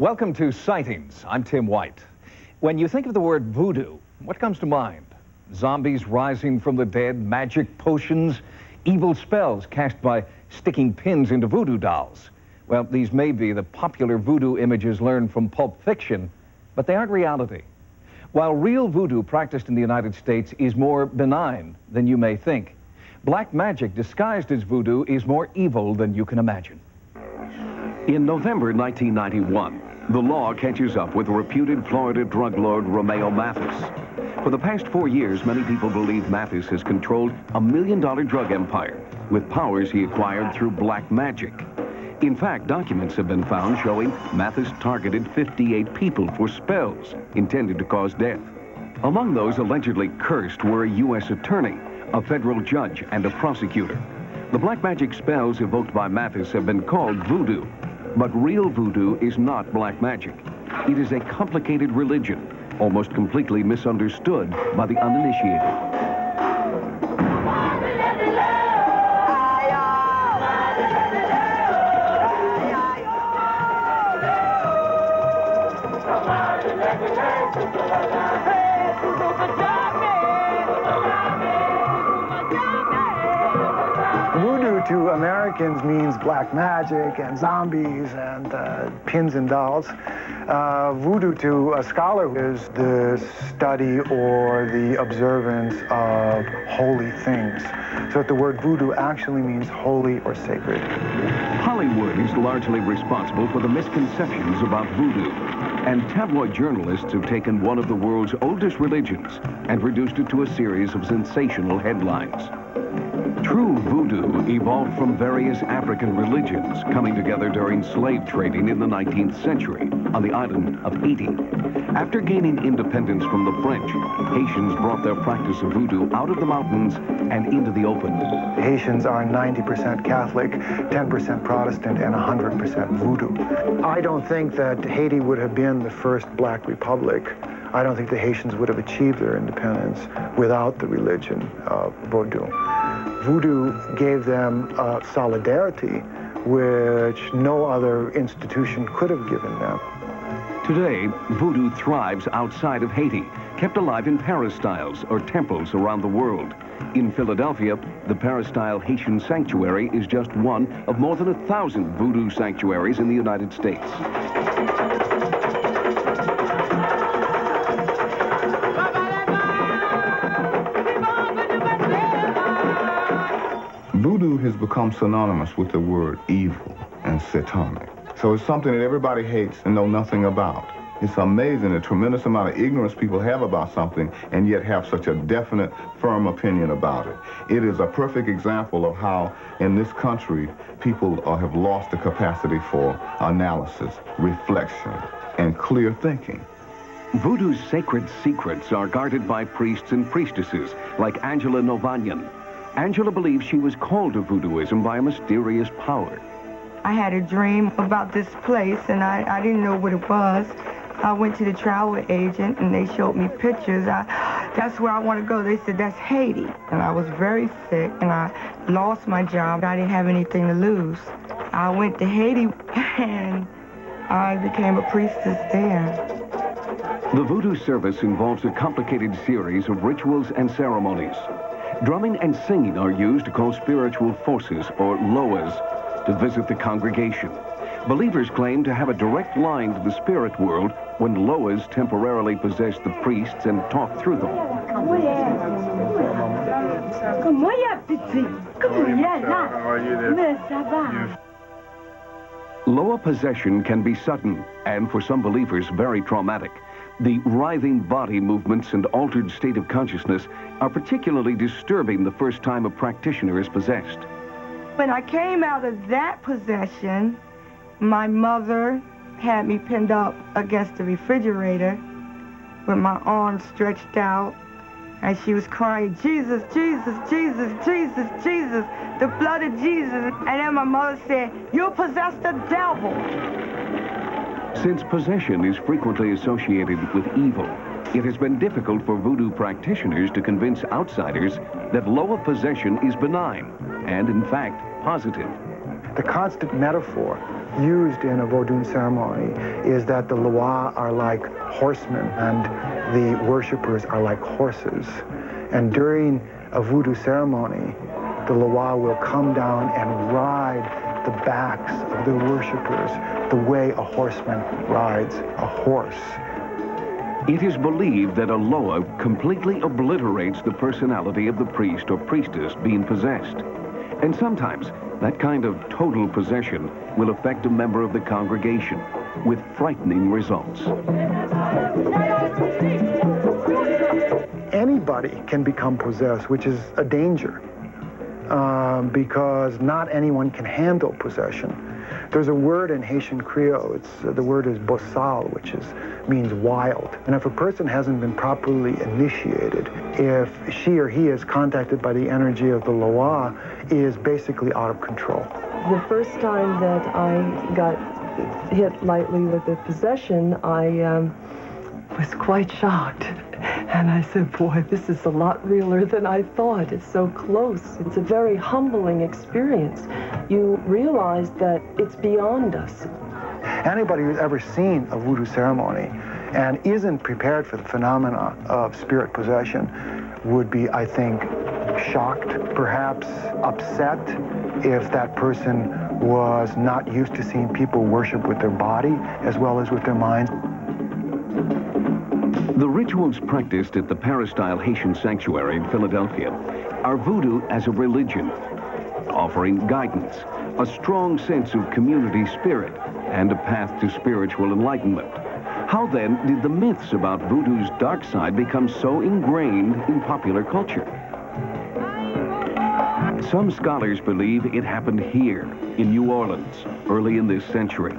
Welcome to Sightings. I'm Tim White. When you think of the word voodoo, what comes to mind? Zombies rising from the dead, magic potions, evil spells cast by sticking pins into voodoo dolls. Well, these may be the popular voodoo images learned from pulp fiction, but they aren't reality. While real voodoo practiced in the United States is more benign than you may think, black magic disguised as voodoo is more evil than you can imagine. In November 1991, the law catches up with reputed Florida drug lord Romeo Mathis. For the past 4 years, many people believe Mathis has controlled a $1 million drug empire with powers he acquired through black magic. In fact, documents have been found showing Mathis targeted 58 people for spells intended to cause death. Among those allegedly cursed were a U.S. attorney, a federal judge, and a prosecutor. The black magic spells evoked by Mathis have been called voodoo. But real voodoo is not black magic. It is a complicated religion, almost completely misunderstood by the uninitiated. Voodoo to Americans means black magic and zombies and pins and dolls. Voodoo to a scholar is the study or the observance of holy things. So the word voodoo actually means holy or sacred. Hollywood is largely responsible for the misconceptions about voodoo. And tabloid journalists have taken one of the world's oldest religions and reduced it to a series of sensational headlines. True voodoo evolved from various African religions coming together during slave trading in the 19th century on the island of Haiti. After gaining independence from the French, Haitians brought their practice of voodoo out of the mountains and into the open. Haitians are 90% Catholic, 10% Protestant, and 100% voodoo. I don't think that Haiti would have been the first black republic. I don't think the Haitians would have achieved their independence without the religion of voodoo. Voodoo gave them solidarity, which no other institution could have given them. Today, voodoo thrives outside of Haiti, kept alive in peristyles or temples around the world. In Philadelphia, the peristyle Haitian sanctuary is just one of more than 1,000 voodoo sanctuaries in the United States. Voodoo has become synonymous with the word evil and satanic. So it's something that everybody hates and know nothing about. It's amazing the tremendous amount of ignorance people have about something and yet have such a definite, firm opinion about it. It is a perfect example of how, in this country, people have lost the capacity for analysis, reflection, and clear thinking. Voodoo's sacred secrets are guarded by priests and priestesses like Angela Novanyan. Angela believes she was called to voodooism by a mysterious power. I had a dream about this place, and I didn't know what it was. I went to the travel agent, and they showed me pictures. That's where I want to go. They said, that's Haiti. And I was very sick, and I lost my job. I didn't have anything to lose. I went to Haiti, and I became a priestess there. The voodoo service involves a complicated series of rituals and ceremonies. Drumming and singing are used to call spiritual forces, or loas, to visit the congregation. Believers claim to have a direct line to the spirit world when loas temporarily possess the priests and talk through them. Loa possession can be sudden and, for some believers, very traumatic. The writhing body movements and altered state of consciousness are particularly disturbing the first time a practitioner is possessed. When I came out of that possession, my mother had me pinned up against the refrigerator with my arms stretched out, and she was crying, Jesus, Jesus, Jesus, Jesus, Jesus, the blood of Jesus. And then my mother said, you possessed the devil. Since possession is frequently associated with evil, it has been difficult for voodoo practitioners to convince outsiders that Loa possession is benign and, in fact, positive. The constant metaphor used in a voodoo ceremony is that the Loa are like horsemen and the worshipers are like horses. And during a voodoo ceremony, the Loa will come down and ride the backs of the worshipers the way a horseman rides a horse. It is believed that a Loa completely obliterates the personality of the priest or priestess being possessed. And sometimes that kind of total possession will affect a member of the congregation with frightening results. Anybody can become possessed, which is a danger, because not anyone can handle possession. There's a word in Haitian Creole, the word is bossal, which means wild. And if a person hasn't been properly initiated, if she or he is contacted by the energy of the Loa, is basically out of control. The first time that I got hit lightly with the possession, I was quite shocked. And I said, boy, this is a lot realer than I thought. It's so close. It's a very humbling experience. You realize that it's beyond us. Anybody who's ever seen a voodoo ceremony and isn't prepared for the phenomena of spirit possession would be, I think, shocked, perhaps upset if that person was not used to seeing people worship with their body as well as with their mind. The rituals practiced at the Peristyle Haitian Sanctuary in Philadelphia are voodoo as a religion, offering guidance, a strong sense of community spirit, and a path to spiritual enlightenment. How then did the myths about voodoo's dark side become so ingrained in popular culture? Some scholars believe it happened here in New Orleans early in this century,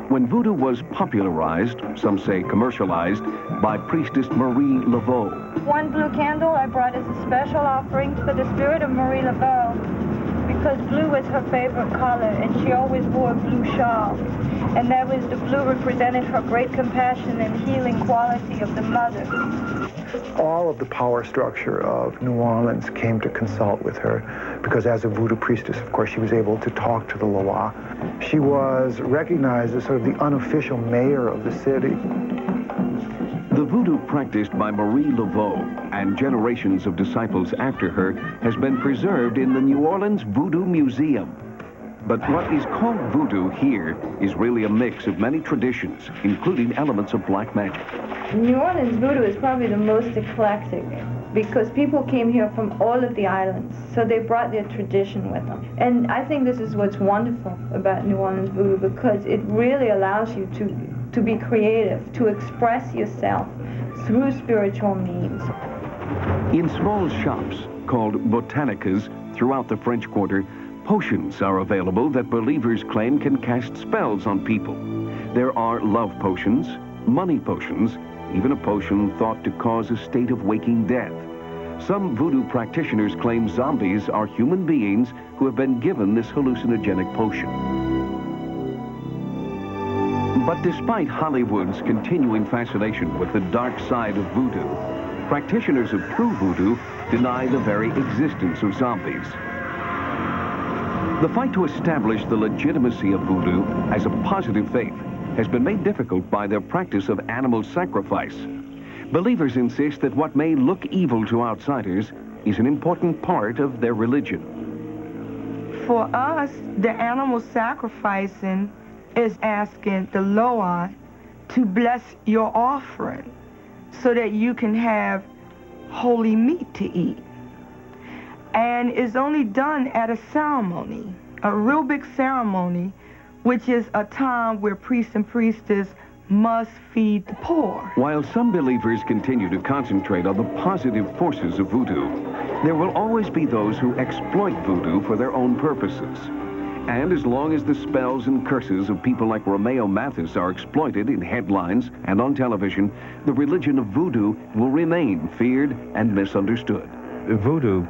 when voodoo was popularized, some say commercialized, by priestess Marie Laveau. One blue candle I brought as a special offering for the spirit of Marie Laveau, because blue was her favorite color, and she always wore a blue shawl. And that was the blue represented her great compassion and healing quality of the mother. All of the power structure of New Orleans came to consult with her, because as a voodoo priestess, of course, she was able to talk to the Loa. She was recognized as sort of the unofficial mayor of the city. The voodoo practiced by Marie Laveau and generations of disciples after her has been preserved in the New Orleans Voodoo Museum. But what is called voodoo here is really a mix of many traditions, including elements of black magic. New Orleans voodoo is probably the most eclectic, because people came here from all of the islands, so they brought their tradition with them. And I think this is what's wonderful about New Orleans voodoo, because it really allows you to be creative, to express yourself through spiritual means. In small shops called botanicas throughout the French Quarter, potions are available that believers claim can cast spells on people. There are love potions, money potions, even a potion thought to cause a state of waking death. Some voodoo practitioners claim zombies are human beings who have been given this hallucinogenic potion. But despite Hollywood's continuing fascination with the dark side of voodoo, practitioners of true voodoo deny the very existence of zombies. The fight to establish the legitimacy of voodoo as a positive faith has been made difficult by their practice of animal sacrifice. Believers insist that what may look evil to outsiders is an important part of their religion. For us, the animal sacrificing is asking the Loa to bless your offering so that you can have holy meat to eat. And it's only done at a ceremony, a real big ceremony, which is a time where priests and priestess must feed the poor. While some believers continue to concentrate on the positive forces of voodoo, there will always be those who exploit voodoo for their own purposes. And as long as the spells and curses of people like Romeo Mathis are exploited in headlines and on television, the religion of voodoo will remain feared and misunderstood. Voodoo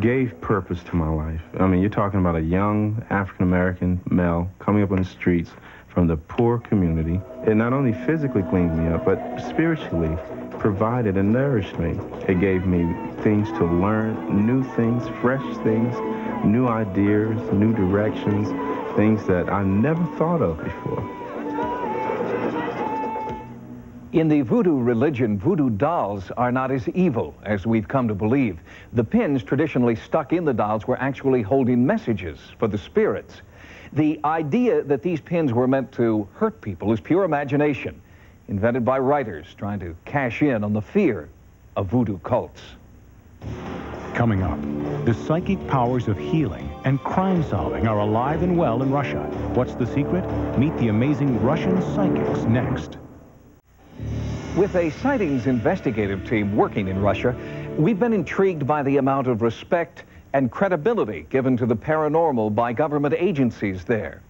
gave purpose to my life. I mean, you're talking about a young African-American male coming up on the streets from the poor community. It not only physically cleaned me up, but spiritually provided and nourished me. It gave me things to learn, new things, fresh things new ideas, new directions, things that I never thought of before. In the voodoo religion, voodoo dolls are not as evil as we've come to believe. The pins traditionally stuck in the dolls were actually holding messages for the spirits. The idea that these pins were meant to hurt people is pure imagination, invented by writers trying to cash in on the fear of voodoo cults. Coming up, the psychic powers of healing and crime solving are alive and well in Russia. What's the secret? Meet the amazing Russian psychics next. With a Sightings investigative team working in Russia, we've been intrigued by the amount of respect and credibility given to the paranormal by government agencies there.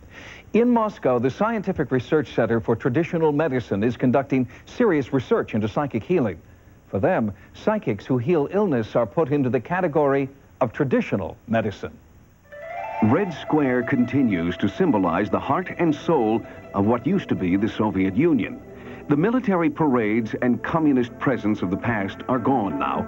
In Moscow, the Scientific Research Center for Traditional Medicine is conducting serious research into psychic healing. For them, psychics who heal illness are put into the category of traditional medicine. Red Square continues to symbolize the heart and soul of what used to be the Soviet Union. The military parades and communist presence of the past are gone now,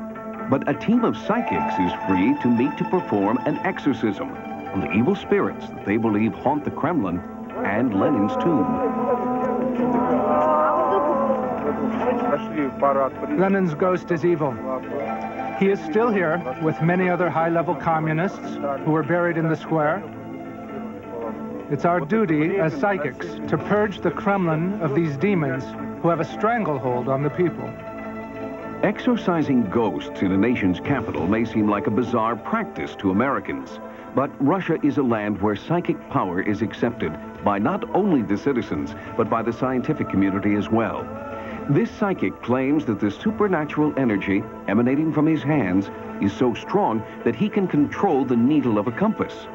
but a team of psychics is free to meet to perform an exorcism on the evil spirits that they believe haunt the Kremlin and Lenin's tomb. Lenin's ghost is evil. He is still here with many other high-level communists who were buried in the square. It's our duty as psychics to purge the Kremlin of these demons who have a stranglehold on the people. Exorcising ghosts in a nation's capital may seem like a bizarre practice to Americans, but Russia is a land where psychic power is accepted by not only the citizens, but by the scientific community as well. This psychic claims that the supernatural energy emanating from his hands is so strong that he can control the needle of a compass.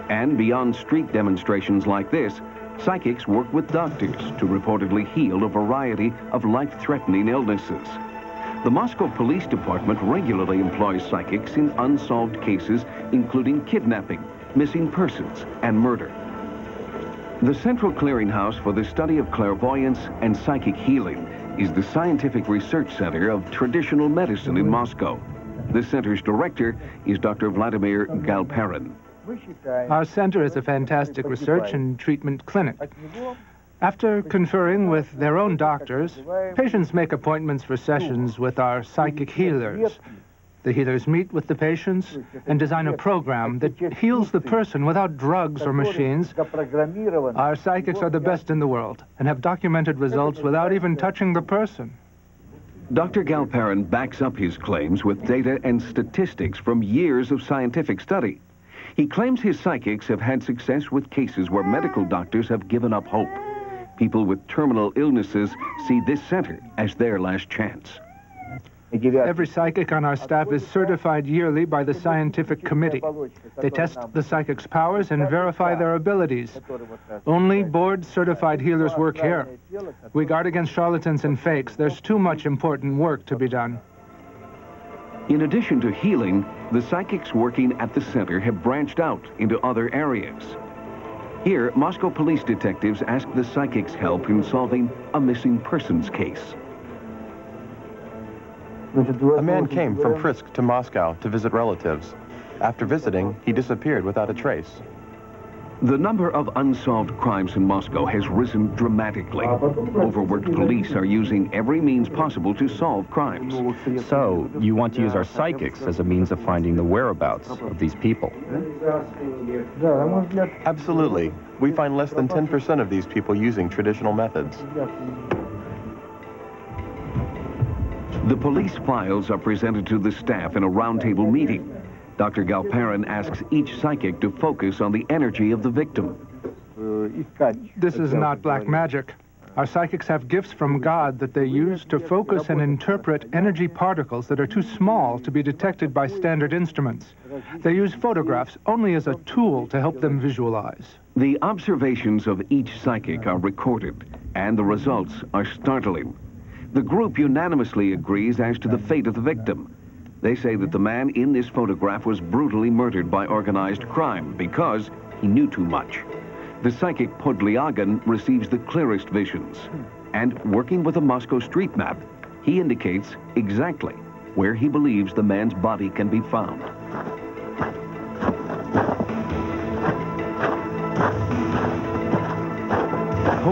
And beyond street demonstrations like this, psychics work with doctors to reportedly heal a variety of life-threatening illnesses. The Moscow Police Department regularly employs psychics in unsolved cases, including kidnapping, missing persons, and murder. The Central Clearinghouse for the Study of Clairvoyance and Psychic Healing is the Scientific Research Center of Traditional Medicine in Moscow. The center's director is Dr. Vladimir Galperin. Our center is a fantastic research and treatment clinic. After conferring with their own doctors, patients make appointments for sessions with our psychic healers. The healers meet with the patients and design a program that heals the person without drugs or machines. Our psychics are the best in the world and have documented results without even touching the person. Dr. Galperin backs up his claims with data and statistics from years of scientific study. He claims his psychics have had success with cases where medical doctors have given up hope. People with terminal illnesses see this center as their last chance. Every psychic on our staff is certified yearly by the scientific committee. They test the psychic's powers and verify their abilities. Only board-certified healers work here. We guard against charlatans and fakes. There's too much important work to be done. In addition to healing, the psychics working at the center have branched out into other areas. Here, Moscow police detectives ask the psychics' help in solving a missing persons case. A man came from Frisk to Moscow to visit relatives. After visiting, he disappeared without a trace. The number of unsolved crimes in Moscow has risen dramatically. Overworked police are using every means possible to solve crimes. So, you want to use our psychics as a means of finding the whereabouts of these people? Absolutely. We find less than 10% of these people using traditional methods. The police files are presented to the staff in a roundtable meeting. Dr. Galperin asks each psychic to focus on the energy of the victim. This is not black magic. Our psychics have gifts from God that they use to focus and interpret energy particles that are too small to be detected by standard instruments. They use photographs only as a tool to help them visualize. The observations of each psychic are recorded, and the results are startling. The group unanimously agrees as to the fate of the victim. They say that the man in this photograph was brutally murdered by organized crime because he knew too much. The psychic Podlyagan receives the clearest visions. And working with a Moscow street map, he indicates exactly where he believes the man's body can be found.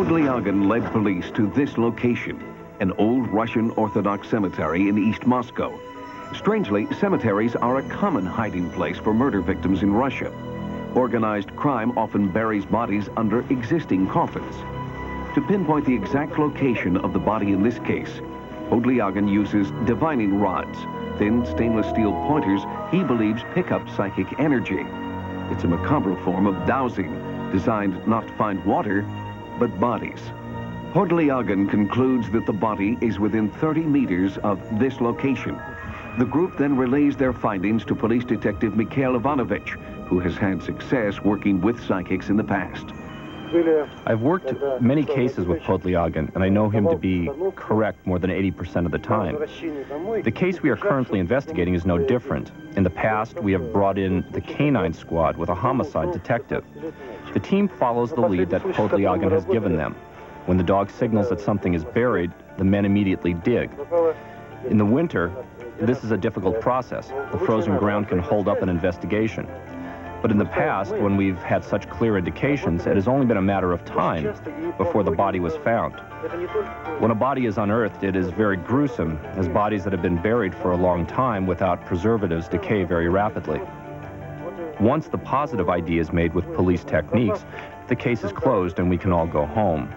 Podlyagan led police to this location, an old Russian Orthodox cemetery in East Moscow. Strangely, cemeteries are a common hiding place for murder victims in Russia. Organized crime often buries bodies under existing coffins. To pinpoint the exact location of the body in this case, Podlyagan uses divining rods, thin stainless steel pointers he believes pick up psychic energy. It's a macabre form of dowsing, designed not to find water, but bodies. Podlyagan concludes that the body is within 30 meters of this location. The group then relays their findings to police detective Mikhail Ivanovich, who has had success working with psychics in the past. I've worked many cases with Podlyagan, and I know him to be correct more than 80% of the time. The case we are currently investigating is no different. In the past, we have brought in the canine squad with a homicide detective. The team follows the lead that Podlyagan has given them. When the dog signals that something is buried, the men immediately dig. In the winter, this is a difficult process. The frozen ground can hold up an investigation. But in the past, when we've had such clear indications, it has only been a matter of time before the body was found. When a body is unearthed, it is very gruesome, as bodies that have been buried for a long time without preservatives decay very rapidly. Once the positive ID is made with police techniques, the case is closed and we can all go home.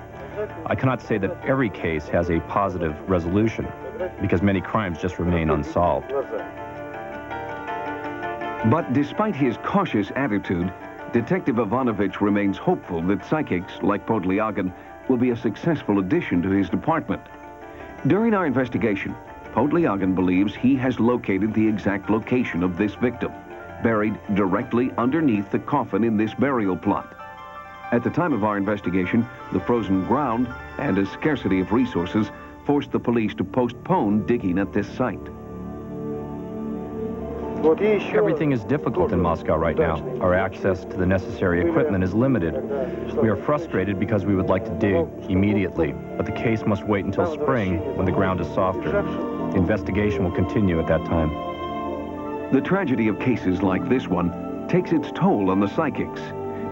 I cannot say that every case has a positive resolution, because many crimes just remain unsolved. But despite his cautious attitude, Detective Ivanovich remains hopeful that psychics, like Podlyagan, will be a successful addition to his department. During our investigation, Podlyagan believes he has located the exact location of this victim, buried directly underneath the coffin in this burial plot. At the time of our investigation, the frozen ground and a scarcity of resources forced the police to postpone digging at this site. Everything is difficult in Moscow right now. Our access to the necessary equipment is limited. We are frustrated because we would like to dig immediately, but the case must wait until spring when the ground is softer. The investigation will continue at that time. The tragedy of cases like this one takes its toll on the psychics,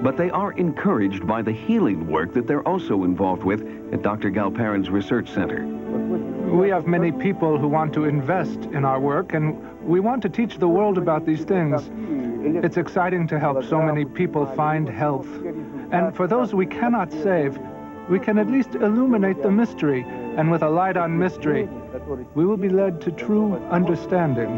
but they are encouraged by the healing work that they're also involved with at Dr. Galperin's research center. We have many people who want to invest in our work, and we want to teach the world about these things. It's exciting to help so many people find health. And for those we cannot save, we can at least illuminate the mystery, and with a light on mystery, we will be led to true understanding.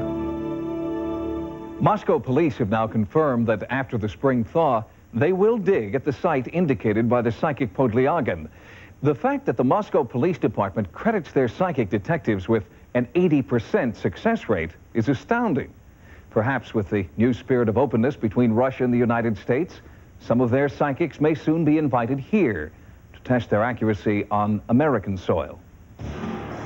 Moscow police have now confirmed that after the spring thaw, they will dig at the site indicated by the psychic Podlyagan. The fact that the Moscow Police Department credits their psychic detectives with an 80% success rate is astounding. Perhaps with the new spirit of openness between Russia and the United States, some of their psychics may soon be invited here to test their accuracy on American soil.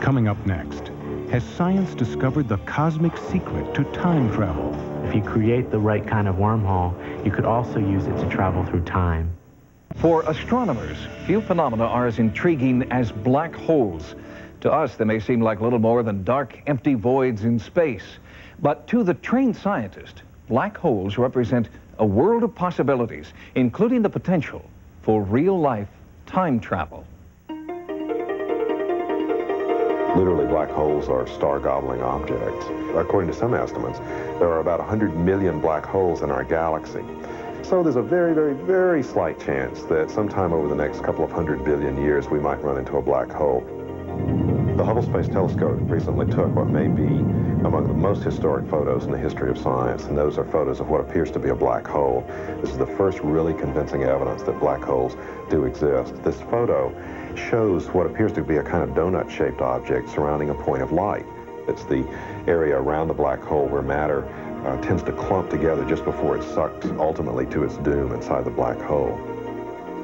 Coming up next, has science discovered the cosmic secret to time travel? If you create the right kind of wormhole, you could also use it to travel through time. For astronomers, few phenomena are as intriguing as black holes. To us, they may seem like little more than dark, empty voids in space. But to the trained scientist, black holes represent a world of possibilities, including the potential for real-life time travel. Literally, black holes are star-gobbling objects. According to some estimates, there are about 100 million black holes in our galaxy. So there's a very, very, very slight chance that sometime over the next couple of 100 billion years, we might run into a black hole. The Hubble Space Telescope recently took what may be among the most historic photos in the history of science, and those are photos of what appears to be a black hole. This is the first really convincing evidence that black holes do exist. This photo shows what appears to be a kind of donut-shaped object surrounding a point of light. It's the area around the black hole where matter tends to clump together just before it sucks ultimately to its doom inside the black hole.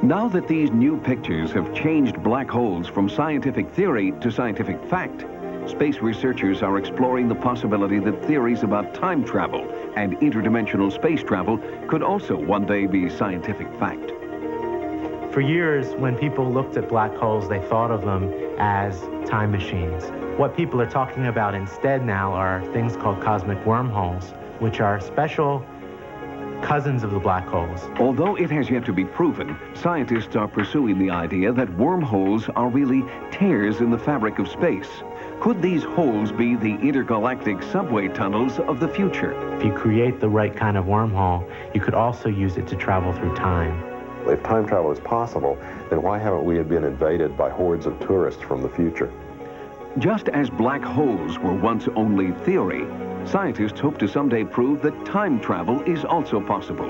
Now that these new pictures have changed black holes from scientific theory to scientific fact, space researchers are exploring the possibility that theories about time travel and interdimensional space travel could also one day be scientific fact. For years, when people looked at black holes, they thought of them as time machines. What people are talking about instead now are things called cosmic wormholes, which are special cousins of the black holes. Although it has yet to be proven, scientists are pursuing the idea that wormholes are really tears in the fabric of space. Could these holes be the intergalactic subway tunnels of the future? If you create the right kind of wormhole, you could also use it to travel through time. If time travel is possible, then why haven't we been invaded by hordes of tourists from the future? Just as black holes were once only theory, scientists hope to someday prove that time travel is also possible.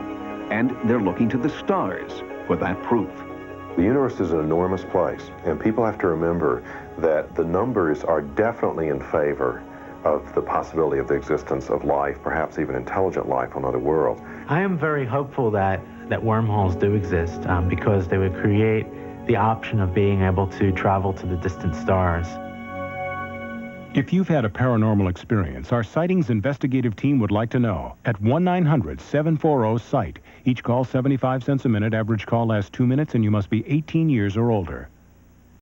And they're looking to the stars for that proof. The universe is an enormous place, and people have to remember that the numbers are definitely in favor of the possibility of the existence of life, perhaps even intelligent life on other worlds. I am very hopeful that wormholes do exist because they would create the option of being able to travel to the distant stars. If you've had a paranormal experience, our Sightings investigative team would like to know. At 1-900-740-SIGHT. Each call 75 cents a minute. Average call lasts 2 minutes, and you must be 18 years or older.